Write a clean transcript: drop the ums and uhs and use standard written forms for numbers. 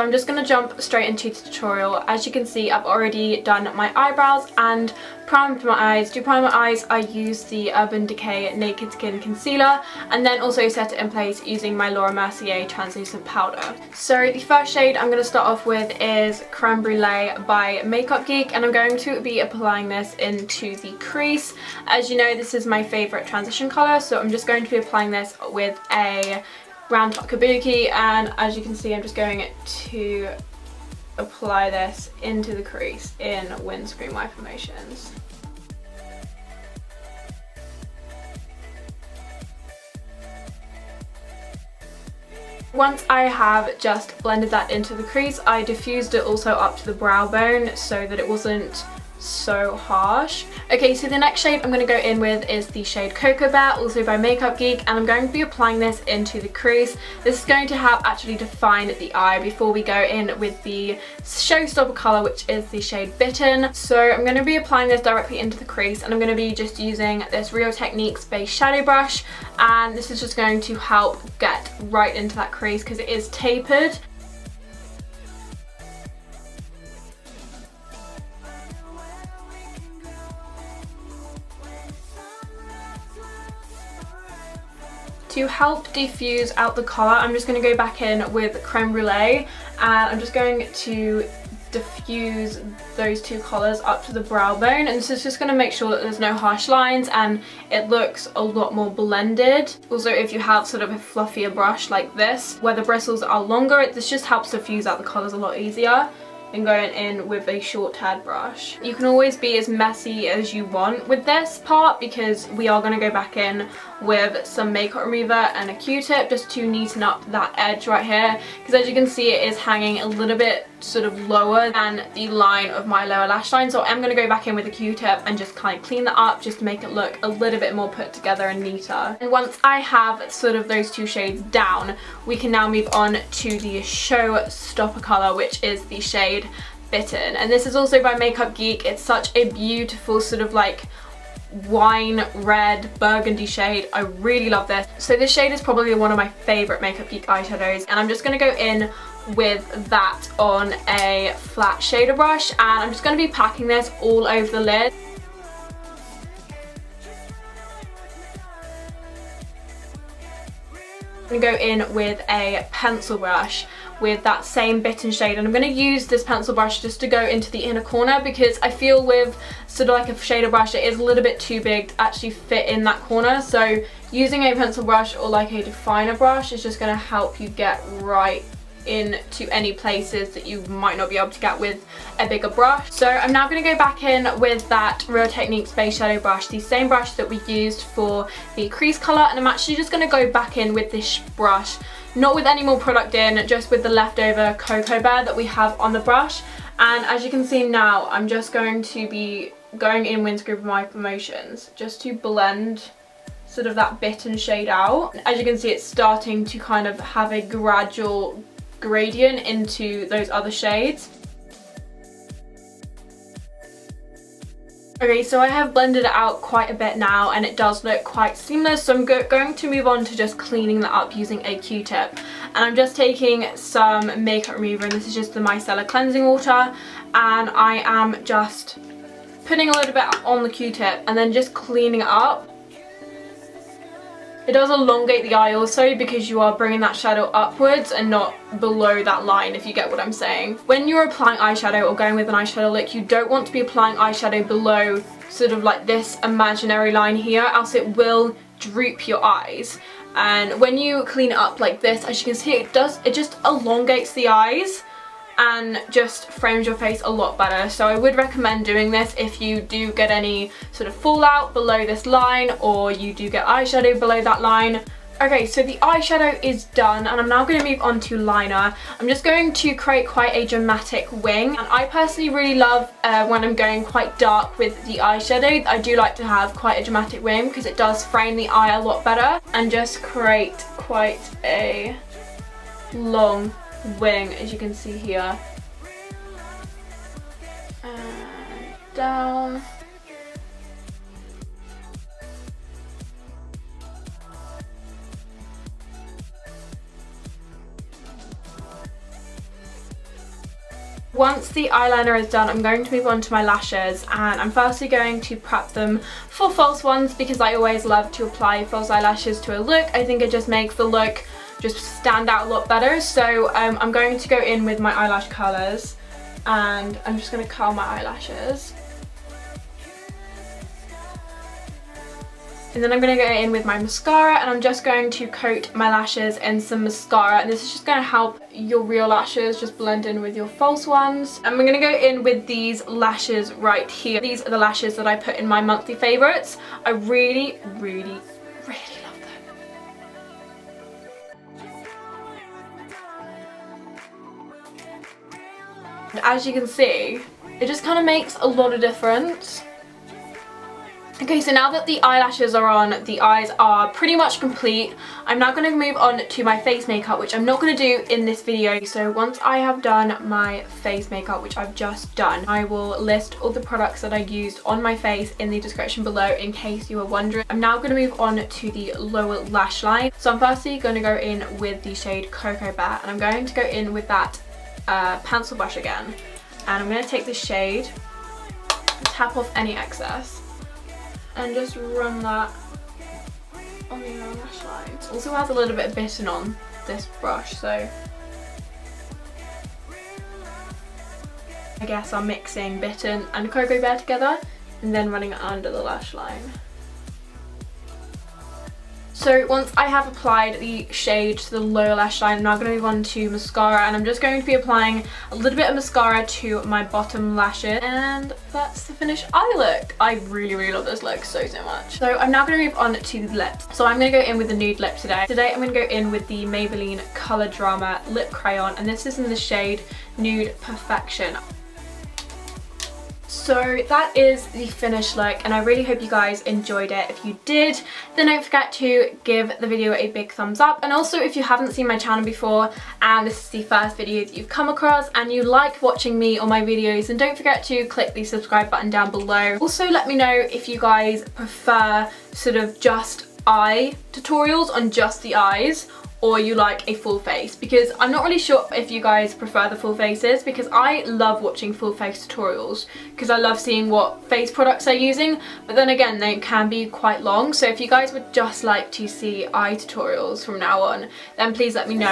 I'm just going to jump straight into the tutorial. As you can see, I've already done my eyebrows and primed my eyes. To prime my eyes, I use the Urban Decay Naked Skin Concealer and then also set it in place using my Mercier translucent powder. So the first shade I'm going to start off with is Creme Brulee by Makeup Geek, and I'm going to be applying this into the crease. As you know, this is my favourite transition colour, so I'm just going to be applying this with a round top kabuki, and as you can see, I'm just going to apply this into the crease in windscreen wiper motions. Once I have just blended that into the crease, I diffused it also up to the brow bone so that it wasn't so harsh. Okay, so the next shade I'm going to go in with is the shade Cocoa Bear, also by Makeup Geek, and I'm going to be applying this into the crease. This is going to help actually define the eye before we go in with the showstopper colour, which is the shade Bitten. So I'm going to be applying this directly into the crease, and I'm going to be just using this Real Techniques base shadow brush, and this is just going to help get right into that crease because it is tapered. To help diffuse out the colour, I'm just going to go back in with Creme Brulee, and I'm just going to diffuse those two colours up to the brow bone, and this is just going to make sure that there's no harsh lines and it looks a lot more blended. Also, if you have sort of a fluffier brush like this where the bristles are longer, this just helps diffuse out the colours a lot easier than going in with a short haired brush. You can always be as messy as you want with this part because we are going to go back in with some makeup remover and a Q-tip just to neaten up that edge right here, because as you can see, it is hanging a little bit sort of lower than the line of my lower lash line. So I'm going to go back in with a Q-tip and just kind of clean that up just to make it look a little bit more put together and neater. And once I have sort of those two shades down, we can now move on to the showstopper colour, which is the shade Bitten, and this is also by Makeup Geek. It's such a beautiful sort of like wine red burgundy shade. I really love this. So this shade is probably one of my favourite Makeup Geek eyeshadows, and I'm just going to go in with that on a flat shader brush, and I'm just going to be packing this all over the lid. I'm going to go in with a pencil brush with that same Bitten shade, and I'm going to use this pencil brush just to go into the inner corner because I feel with sort of like a shader brush it is a little bit too big to actually fit in that corner. So using a pencil brush or like a definer brush is just going to help you get right into any places that you might not be able to get with a bigger brush. So I'm now going to go back in with that Real Techniques base shadow brush, the same brush that we used for the crease colour, and I'm actually just going to go back in with this brush, not with any more product in, just with the leftover Cocoa Bear that we have on the brush. And as you can see now, I'm just going to be going in windscreen wiper motions just to blend sort of that Bitten shade out. As you can see, it's starting to kind of have a gradual gradient into those other shades. Okay, so I have blended it out quite a bit now and it does look quite seamless, so I'm going to move on to just cleaning that up using a Q-tip. And I'm just taking some makeup remover, and this is just the micellar cleansing water, and I am just putting a little bit on the Q-tip and then just cleaning it up. It does elongate the eye also because you are bringing that shadow upwards and not below that line, if you get what I'm saying. When you're applying eyeshadow or going with an eyeshadow look, you don't want to be applying eyeshadow below sort of like this imaginary line here, else it will droop your eyes. And when you clean it up like this, as you can see, it just elongates the eyes and just frames your face a lot better. So I would recommend doing this if you do get any sort of fallout below this line, or you do get eyeshadow below that line. Okay, so the eyeshadow is done and I'm now going to move on to liner. I'm just going to create quite a dramatic wing, and I personally really love when I'm going quite dark with the eyeshadow. I do like to have quite a dramatic wing because it does frame the eye a lot better and just create quite a long wing, as you can see here. And down. Once the eyeliner is done, I'm going to move on to my lashes, and I'm firstly going to prep them for false ones because I always love to apply false eyelashes to a look. I think it just makes the look just stand out a lot better. So I'm going to go in with my eyelash curlers, and I'm just going to curl my eyelashes. And then I'm going to go in with my mascara, and I'm just going to coat my lashes in some mascara, and this is just going to help your real lashes just blend in with your false ones. And we're going to go in with these lashes right here. These are the lashes that I put in my monthly favourites. I really, really, really love them. And as you can see, it just kind of makes a lot of difference. Okay, so now that the eyelashes are on, the eyes are pretty much complete. I'm now going to move on to my face makeup, which I'm not going to do in this video. So once I have done my face makeup, which I've just done, I will list all the products that I used on my face in the description below in case you were wondering. I'm now going to move on to the lower lash line. So I'm firstly going to go in with the shade Cocoa Bear, and I'm going to go in with that pencil brush again. And I'm going to take this shade, tap off any excess, and just run that on the lower lash line. It also has a little bit of bitten on this brush, so I guess I'm mixing bitten and Cocoa Bear together and then running it under the lash line. So once I have applied the shade to the lower lash line, I'm now going to move on to mascara, and I'm just going to be applying a little bit of mascara to my bottom lashes, and that's the finished eye look. I really, really love this look so much. So I'm now going to move on to the lips. So I'm going to go in with the nude lip today. Today I'm going to go in with the Maybelline Color Drama Lip Crayon, and this is in the shade Nude Perfection. So that is the finished look, and I really hope you guys enjoyed it. If you did, then don't forget to give the video a big thumbs up. And also, if you haven't seen my channel before and this is the first video that you've come across and you like watching me on my videos, then don't forget to click the subscribe button down below. Also, let me know if you guys prefer sort of just eye tutorials on just the eyes, or you like a full face, because I'm not really sure if you guys prefer the full faces, because I love watching full face tutorials because I love seeing what face products they're using, but then again they can be quite long. So if you guys would just like to see eye tutorials from now on, then please let me know.